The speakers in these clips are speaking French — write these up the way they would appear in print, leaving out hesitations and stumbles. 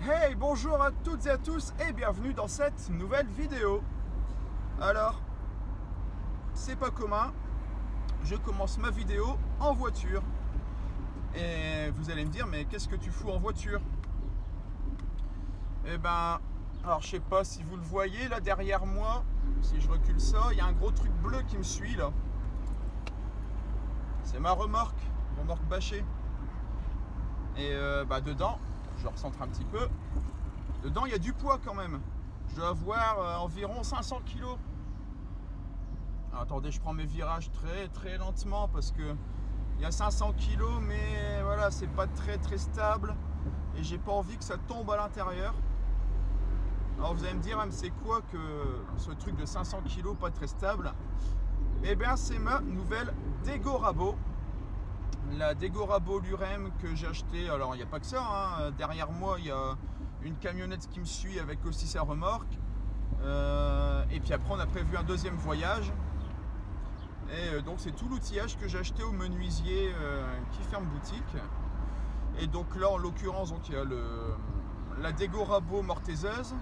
Hey, bonjour à toutes et à tous et bienvenue dans cette nouvelle vidéo. Alors, c'est pas commun, je commence ma vidéo en voiture. Et vous allez me dire, mais qu'est-ce que tu fous en voiture? Eh ben, alors je sais pas si vous le voyez là derrière moi, si je recule ça, il y a un gros truc bleu qui me suit là. C'est ma remorque bâchée. Et dedans, je recentre un petit peu. Dedans, il y a du poids quand même. Je dois avoir environ 500 kg. Attendez, je prends mes virages très lentement parce que il y a 500 kg, mais voilà, c'est pas très stable et j'ai pas envie que ça tombe à l'intérieur. Alors vous allez me dire, mais c'est quoi que ce truc de 500 kg pas très stable? Eh bien, c'est ma nouvelle Dego Rabo. La Dego Rabo Lurem que j'ai acheté. Alors il n'y a pas que ça, hein. Derrière moi il y a une camionnette qui me suit avec aussi sa remorque, et puis après on a prévu un deuxième voyage, et donc c'est tout l'outillage que j'ai acheté au menuisier qui ferme boutique. Et donc là en l'occurrence il y a la Dego Rabo mortaiseuse,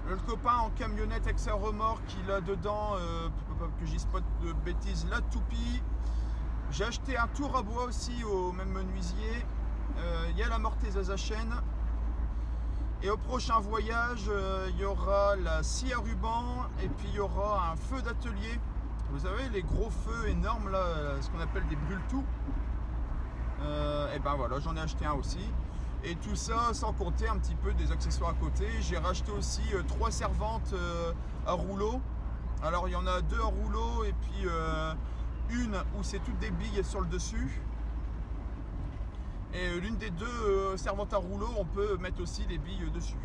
le copain en camionnette avec sa remorque, il a dedans, que j'y spot de bêtises, la toupie. J'ai acheté un tour à bois aussi au même menuisier. Il y a la mortaiseuse à chaîne. Et au prochain voyage, il y aura la scie à ruban et puis il y aura un feu d'atelier. Vous savez, les gros feux énormes, là, ce qu'on appelle des brûle-tout. Et ben voilà, j'en ai acheté un aussi. Et tout ça sans compter un petit peu des accessoires à côté. J'ai racheté aussi 3 servantes à rouleau. Alors il y en a 2 à rouleau et puis une où c'est toutes des billes sur le dessus, et l'une des 2 servantes à rouleau on peut mettre aussi des billes dessus.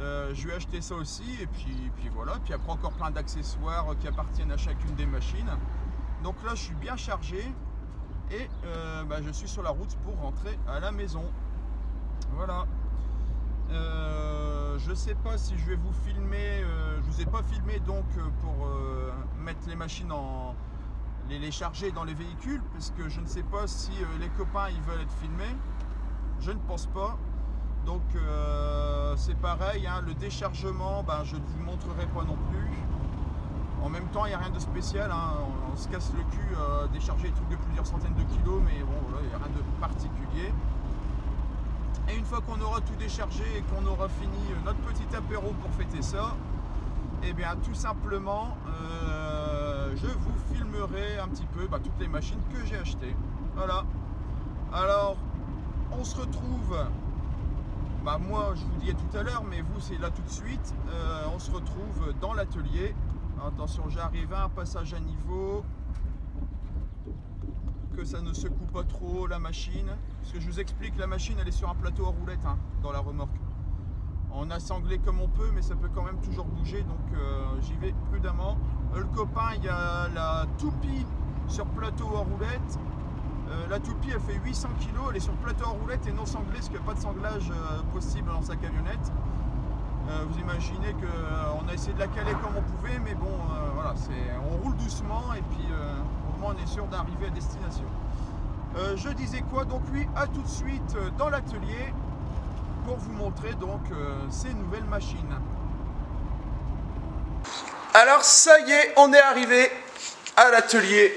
Je lui ai acheté ça aussi, et puis voilà. Puis après encore plein d'accessoires qui appartiennent à chacune des machines. Donc là je suis bien chargé et je suis sur la route pour rentrer à la maison. Voilà. Je sais pas si je vais vous filmer, je vous ai pas filmé donc pour mettre les machines en les charger dans les véhicules, parce que je ne sais pas si les copains ils veulent être filmés. Je ne pense pas. Donc c'est pareil, hein, le déchargement, je ne vous montrerai pas non plus. En même temps, il n'y a rien de spécial, hein, on se casse le cul à décharger des trucs de plusieurs centaines de kilos, mais bon, voilà, il n'y a rien de particulier. Et une fois qu'on aura tout déchargé et qu'on aura fini notre petit apéro pour fêter ça, et bien tout simplement je vous filmerai un petit peu toutes les machines que j'ai achetées. Voilà. Alors on se retrouve, moi je vous disais tout à l'heure, mais vous c'est là tout de suite. On se retrouve dans l'atelier. Attention, j'arrive à un passage à niveau, que ça ne secoue pas trop la machine, parce que je vous explique, la machine elle est sur un plateau à roulettes, hein, dans la remorque. On a sanglé comme on peut, mais ça peut quand même toujours bouger, donc j'y vais prudemment. Le copain, il y a la toupie sur plateau à roulettes. La toupie, elle fait 800 kg, elle est sur plateau à roulettes et non sanglée, parce qu'il n'y a pas de sanglage possible dans sa camionnette. Vous imaginez qu'on a essayé de la caler comme on pouvait, mais bon, voilà, on roule doucement et puis au moins on est sûr d'arriver à destination. Je disais quoi? Donc oui, à tout de suite dans l'atelier pour vous montrer donc ces nouvelles machines. Alors ça y est, on est arrivé à l'atelier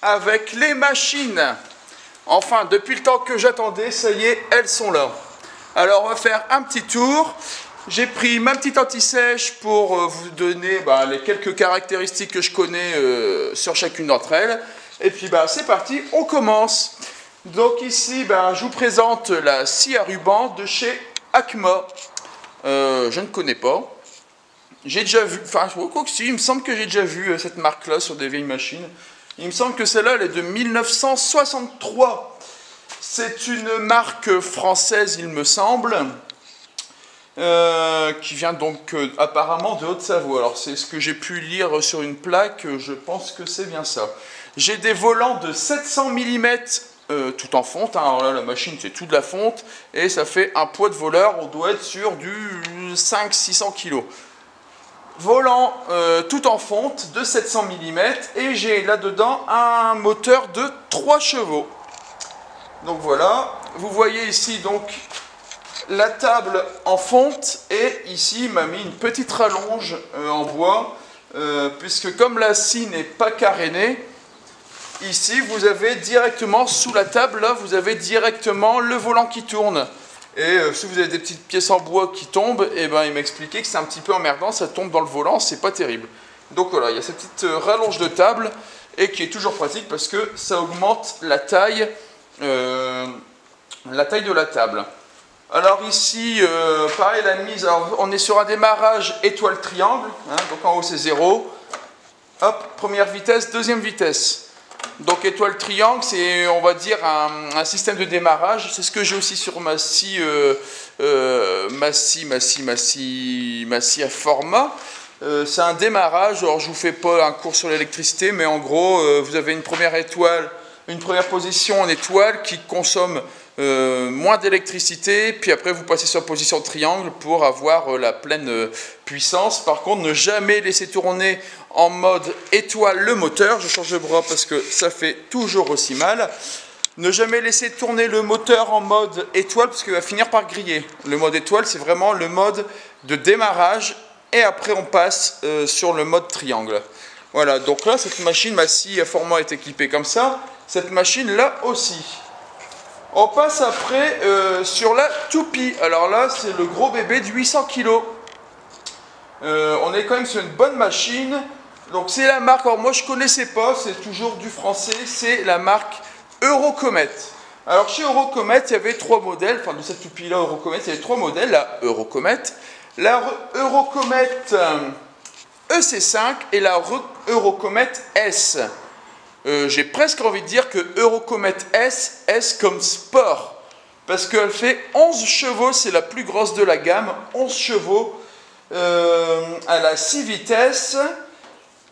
avec les machines. Enfin, depuis le temps que j'attendais, ça y est, elles sont là. Alors on va faire un petit tour. J'ai pris ma petite anti-sèche pour vous donner les quelques caractéristiques que je connais sur chacune d'entre elles. Et puis c'est parti, on commence. Donc ici, je vous présente la scie à ruban de chez Acma. Je ne connais pas. J'ai déjà vu, quoi que si, il me semble que j'ai déjà vu cette marque-là sur des vieilles machines. Il me semble que celle-là, elle est de 1963. C'est une marque française, il me semble, qui vient donc apparemment de Haute-Savoie. Alors c'est ce que j'ai pu lire sur une plaque, je pense que c'est bien ça. J'ai des volants de 700 mm tout en fonte, hein. Alors là la machine c'est tout de la fonte et ça fait un poids de voleur, on doit être sur du 500-600 kg. Volant tout en fonte de 700 mm et j'ai là-dedans un moteur de 3 chevaux. Donc voilà, vous voyez ici donc la table en fonte et ici il m'a mis une petite rallonge en bois puisque comme la scie n'est pas carénée, ici vous avez directement sous la table, là vous avez directement le volant qui tourne. Et si vous avez des petites pièces en bois qui tombent, et ben il m'expliquait que c'est un petit peu emmerdant, ça tombe dans le volant, c'est pas terrible. Donc voilà, il y a cette petite rallonge de table et qui est toujours pratique parce que ça augmente la taille de la table. Alors ici, pareil, la mise, alors on est sur un démarrage étoile triangle, hein, donc en haut c'est 0. Hop, première vitesse, deuxième vitesse. Donc étoile triangle, c'est on va dire un système de démarrage. C'est ce que j'ai aussi sur ma scie à format. C'est un démarrage. Alors je vous fais pas un cours sur l'électricité, mais en gros, vous avez une première étoile, une première position en étoile qui consomme moins d'électricité, puis après vous passez sur la position triangle pour avoir la pleine puissance. Par contre, ne jamais laisser tourner en mode étoile le moteur. Je change de bras parce que ça fait toujours aussi mal. Ne jamais laisser tourner le moteur en mode étoile parce qu'il va finir par griller. Le mode étoile, c'est vraiment le mode de démarrage et après on passe sur le mode triangle. Voilà, donc là cette machine, ma scie à format est équipée comme ça. Cette machine là aussi. On passe après sur la toupie. Alors là, c'est le gros bébé de 800 kg. On est quand même sur une bonne machine. Donc c'est la marque, alors moi je ne connaissais pas, c'est toujours du français, c'est la marque Eurocomet. Alors chez Eurocomet, il y avait 3 modèles, enfin de cette toupie-là Eurocomet, il y avait 3 modèles, la Eurocomet, la Eurocomet EC5 et la Eurocomet S. J'ai presque envie de dire que Eurocomet S comme sport, parce qu'elle fait 11 chevaux, c'est la plus grosse de la gamme, 11 chevaux, elle a 6 vitesses.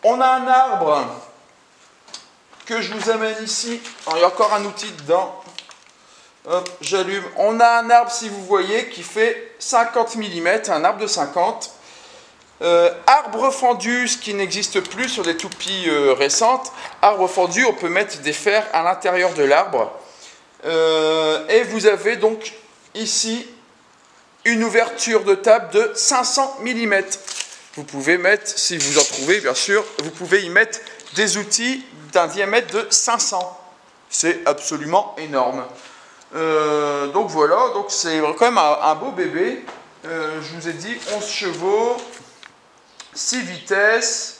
On a un arbre que je vous amène ici, alors, il y a encore un outil dedans, hop, j'allume, on a un arbre si vous voyez qui fait 50 mm, un arbre de 50 arbre fendu, ce qui n'existe plus sur des toupies récentes. Arbre fendu, on peut mettre des fers à l'intérieur de l'arbre. Et vous avez donc ici une ouverture de table de 500 mm. Vous pouvez mettre, si vous en trouvez bien sûr, vous pouvez y mettre des outils d'un diamètre de 500. C'est absolument énorme. Donc voilà, donc c'est quand même un beau bébé. Je vous ai dit 11 chevaux. 6 vitesses,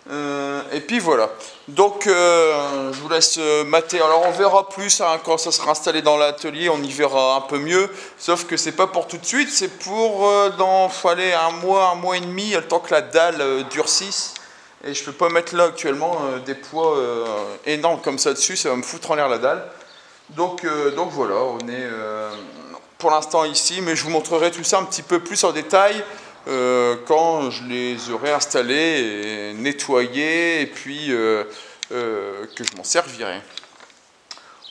et puis voilà. Donc je vous laisse mater. Alors on verra plus hein, quand ça sera installé dans l'atelier, on y verra un peu mieux. Sauf que c'est pas pour tout de suite, c'est pour fallait un mois et demi, le temps que la dalle durcisse. Et je peux pas mettre là actuellement des poids énormes comme ça dessus, ça va me foutre en l'air la dalle. Donc voilà, on est pour l'instant ici, mais je vous montrerai tout ça un petit peu plus en détail. Quand je les aurai installés et nettoyés et puis que je m'en servirai.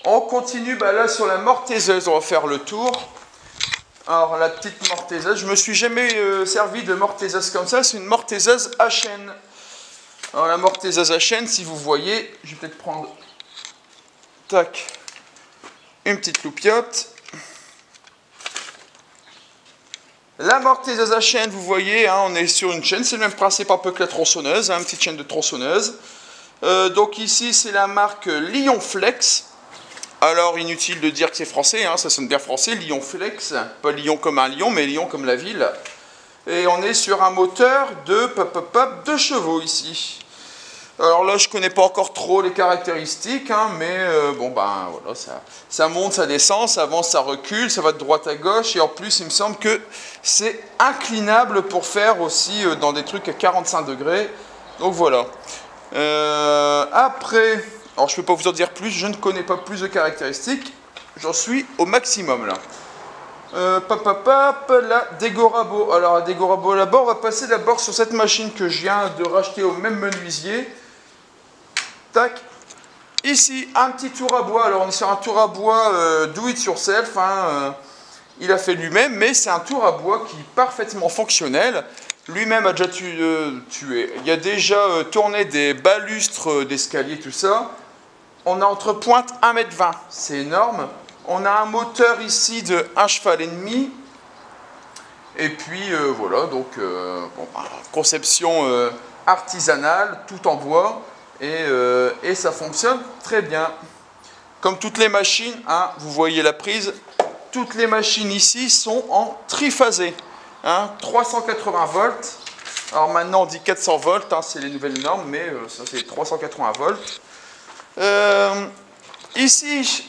On continue là sur la mortaiseuse, on va faire le tour. Alors la petite mortaiseuse, je me suis jamais servi de mortaiseuse comme ça, c'est une mortaiseuse à chaîne. Alors la mortaiseuse à chaîne, si vous voyez, je vais peut-être prendre tac, une petite loupiote. La mortaiseuse à chaîne, vous voyez, hein, on est sur une chaîne, c'est le même principe un peu que la tronçonneuse, hein, une petite chaîne de tronçonneuse. Donc ici, c'est la marque Lion Flex. Alors, inutile de dire que c'est français, hein, ça sonne bien français, Lion Flex. Pas Lyon comme un lion, mais Lyon comme la ville. Et on est sur un moteur de 2 chevaux ici. Alors là, je ne connais pas encore trop les caractéristiques, hein, mais bon, ben voilà, ça monte, ça descend, ça avance, ça recule, ça va de droite à gauche, et en plus, il me semble que c'est inclinable pour faire aussi dans des trucs à 45 degrés. Donc voilà. Après, alors je ne peux pas vous en dire plus, je ne connais pas plus de caractéristiques, j'en suis au maximum là. La Dégorabo. Alors, la Dégorabo là-bas, on va passer d'abord sur cette machine que je viens de racheter au même menuisier. Tac. Ici, un petit tour à bois. Alors, on est sur un tour à bois do it yourself. Hein, il a fait lui-même, mais c'est un tour à bois qui est parfaitement fonctionnel. Lui-même a déjà tué. Il a déjà tourné des balustres d'escalier, tout ça. On a entre pointe 1,20 m. C'est énorme. On a un moteur ici de 1,5 cheval. Et puis voilà, donc bon, conception artisanale, tout en bois, et ça fonctionne très bien. Comme toutes les machines, hein, vous voyez la prise, toutes les machines ici sont en triphasé, hein, 380 volts. Alors maintenant on dit 400 volts, hein, c'est les nouvelles normes, mais ça c'est 380 volts. Ici,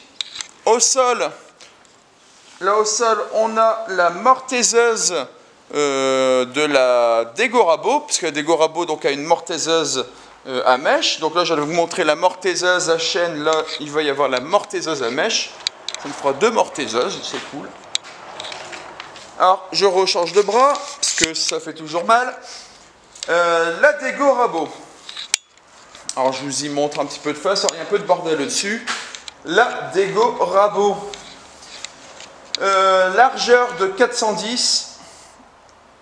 au sol, là au sol, on a la mortaiseuse de la Dego Rabo, puisque la Dego Rabo donc, a une mortaiseuse à mèche. Donc là, je vais vous montrer la mortaiseuse à chaîne. Là, il va y avoir la mortaiseuse à mèche. Ça me fera 2 mortaiseuses, c'est cool. Alors, je rechange de bras, parce que ça fait toujours mal. La Dego Rabo. Alors, je vous y montre un petit peu de face. Alors, il y a un peu de bordel dessus. La Dego Rabo. Largeur de 410.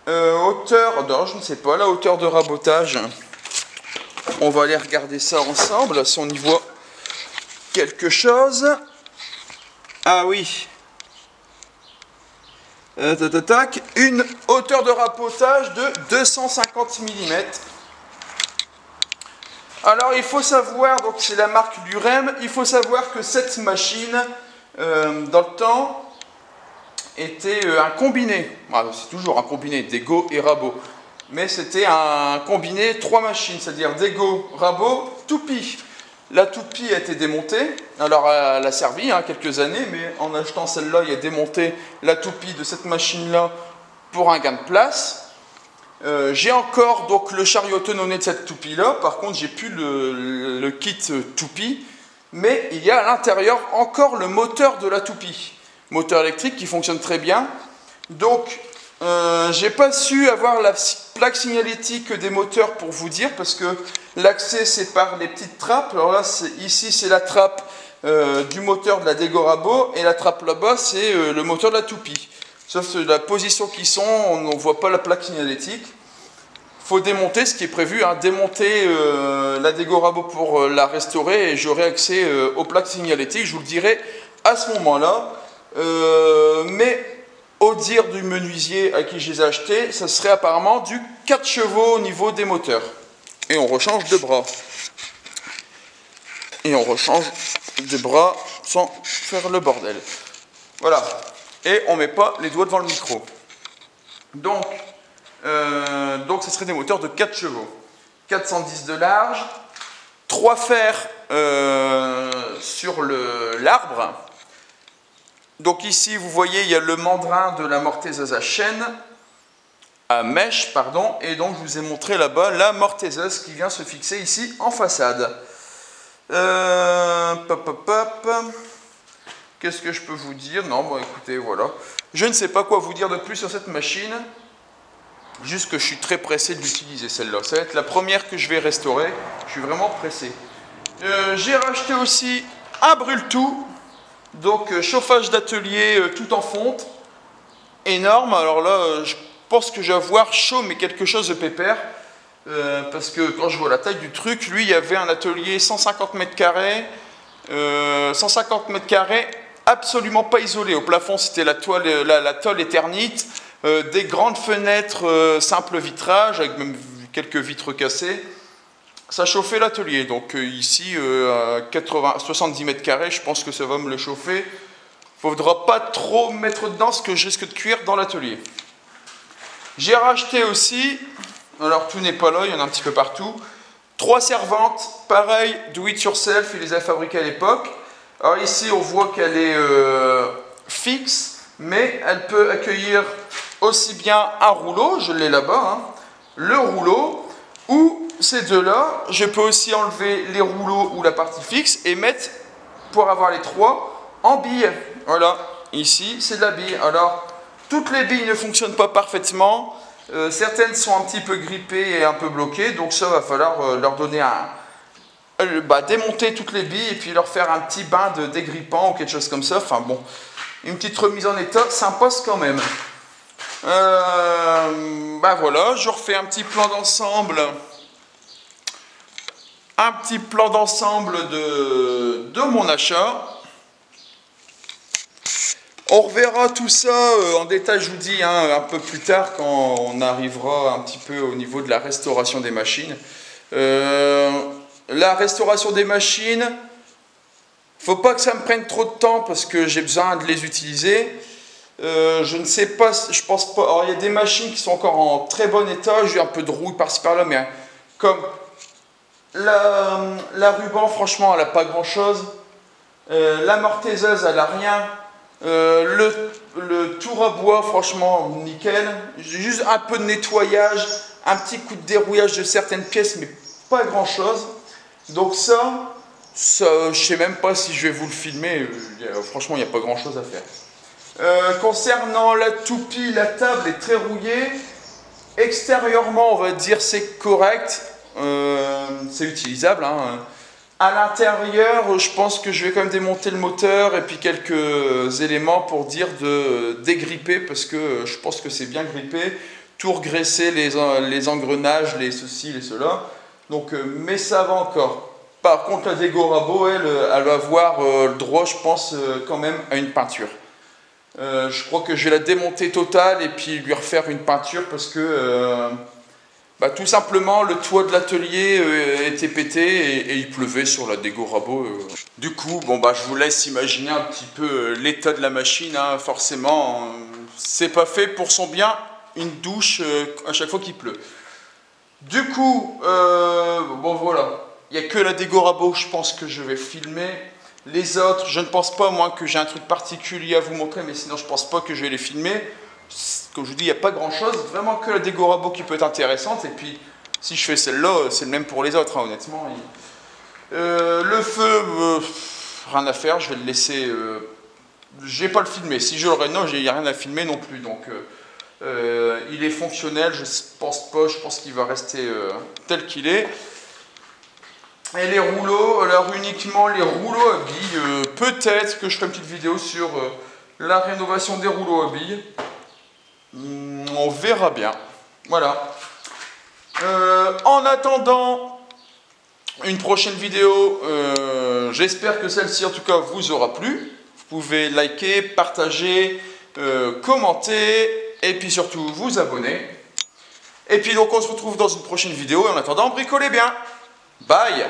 Hauteur, non, je ne sais pas, la hauteur de rabotage. On va aller regarder ça ensemble, si on y voit quelque chose. Ah oui. Une hauteur de rabotage de 250 mm. Alors il faut savoir, donc c'est la marque Lurem, il faut savoir que cette machine, dans le temps, était un combiné. C'est toujours un combiné, Dego et Rabo. Mais c'était un combiné 3 machines, c'est-à-dire Dego, Rabo, Toupie. La Toupie a été démontée, alors elle a servi quelques années, mais en achetant celle-là, il a démonté la Toupie de cette machine-là pour un gain de place. J'ai encore donc le chariot autonome de cette Toupie-là, par contre j'ai plus le kit Toupie, mais il y a à l'intérieur encore le moteur de la Toupie. Moteur électrique qui fonctionne très bien. Donc j'ai pas su avoir la plaque signalétique des moteurs pour vous dire, parce que l'accès c'est par les petites trappes. Alors là ici c'est la trappe du moteur de la Dego Rabo, et la trappe là-bas c'est le moteur de la Toupie. Sauf que la position qu'ils sont, on ne voit pas la plaque signalétique. Il faut démonter ce qui est prévu, démonter la Dego Rabo pour la restaurer, et j'aurai accès aux plaques signalétiques, je vous le dirai à ce moment-là. Mais au dire du menuisier à qui je les ai achetés, ça serait apparemment du 4 chevaux au niveau des moteurs. Et on rechange de bras. Et on rechange de bras sans faire le bordel. Voilà. Et on ne met pas les doigts devant le micro. Donc ce serait des moteurs de 4 chevaux. 410 de large. 3 fers sur l'arbre. Donc ici, vous voyez, il y a le mandrin de la mortaiseuse à chaîne, à mèche, pardon, et donc je vous ai montré là-bas la mortaiseuse qui vient se fixer ici en façade. Qu'est-ce que je peux vous dire? Non, bon écoutez, voilà. Je ne sais pas quoi vous dire de plus sur cette machine, juste que je suis très pressé de l'utiliser celle-là. Ça va être la première que je vais restaurer, je suis vraiment pressé. J'ai racheté aussi un brûle-tout. Donc chauffage d'atelier tout en fonte, énorme. Alors là, je pense que je vais avoir chaud, mais quelque chose de pépère. Parce que quand je vois la taille du truc, lui, il y avait un atelier 150 mètres carrés. 150 mètres carrés, absolument pas isolé. Au plafond, c'était la tôle éternite. Des grandes fenêtres simple vitrage, avec même quelques vitres cassées. Ça chauffait l'atelier, donc ici à 70 mètres carrés, je pense que ça va me le chauffer. Il ne faudra pas trop me mettre dedans, ce que je risque de cuire dans l'atelier. J'ai racheté aussi, alors tout n'est pas là, il y en a un petit peu partout, 3 servantes, pareil, do it yourself, il les a fabriquées à l'époque. Alors ici on voit qu'elle est fixe, mais elle peut accueillir aussi bien un rouleau, je l'ai là-bas, le rouleau, ou ces deux-là, je peux aussi enlever les rouleaux ou la partie fixe et mettre, pour avoir les 3, en billes. Voilà, ici c'est de la bille. Alors, toutes les billes ne fonctionnent pas parfaitement. Certaines sont un petit peu grippées et un peu bloquées, donc ça va falloir leur donner démonter toutes les billes et puis leur faire un petit bain de dégrippant ou quelque chose comme ça. Enfin bon, une petite remise en état s'impose quand même. Voilà, je refais un petit plan d'ensemble. Un petit plan d'ensemble de mon achat. On reverra tout ça en détail, je vous dis, hein, un peu plus tard quand on arrivera un petit peu au niveau de la restauration des machines. La restauration des machines, faut pas que ça me prenne trop de temps parce que j'ai besoin de les utiliser. Je ne sais pas, je pense pas. Alors il y a des machines qui sont encore en très bon état, j'ai un peu de rouille par-ci par-là, mais comme la ruban, franchement, elle n'a pas grand-chose. La mortaiseuse, elle n'a rien. Le tour à bois, franchement, nickel. Juste un peu de nettoyage, un petit coup de dérouillage de certaines pièces, mais pas grand-chose. Donc ça, je sais même pas si je vais vous le filmer. Franchement, il n'y a pas grand-chose à faire. Concernant la toupie, la table est très rouillée. Extérieurement, on va dire c'est correct. C'est utilisable, hein. À l'intérieur, je pense que je vais quand même démonter le moteur et puis quelques éléments pour dire de dégripper parce que je pense que c'est bien grippé. Tout regraisser, les engrenages, les ceci, les cela. Donc, mais ça va encore. Par contre, la Dego Rabo, elle va avoir le droit, je pense, quand même à une peinture. Je crois que je vais la démonter totale et puis lui refaire une peinture parce que tout simplement le toit de l'atelier était pété et il pleuvait sur la Dego Rabo. Du coup, je vous laisse imaginer un petit peu l'état de la machine, hein. Forcément, c'est pas fait pour son bien, une douche à chaque fois qu'il pleut. Du coup, voilà, il n'y a que la Dego Rabo, je pense que je vais filmer. Les autres, je ne pense pas, moi, que j'ai un truc particulier à vous montrer, mais sinon, je ne pense pas que je vais les filmer. Comme je vous dis, il n'y a pas grand-chose, vraiment que la Dego Rabo qui peut être intéressante. Et puis, si je fais celle-là, c'est le même pour les autres, hein, honnêtement. Le feu, rien à faire, je vais le laisser... je vais pas le filmer. Si je l'aurais, non, il n'y a rien à filmer non plus. Donc, il est fonctionnel, je pense pas, je pense qu'il va rester tel qu'il est. Et les rouleaux, alors uniquement les rouleaux à billes, peut-être que je ferai une petite vidéo sur la rénovation des rouleaux à billes. On verra bien. Voilà. En attendant une prochaine vidéo, j'espère que celle-ci en tout cas vous aura plu. Vous pouvez liker, partager, commenter et puis surtout vous abonner. Et puis donc on se retrouve dans une prochaine vidéo et en attendant bricolez bien. Bye!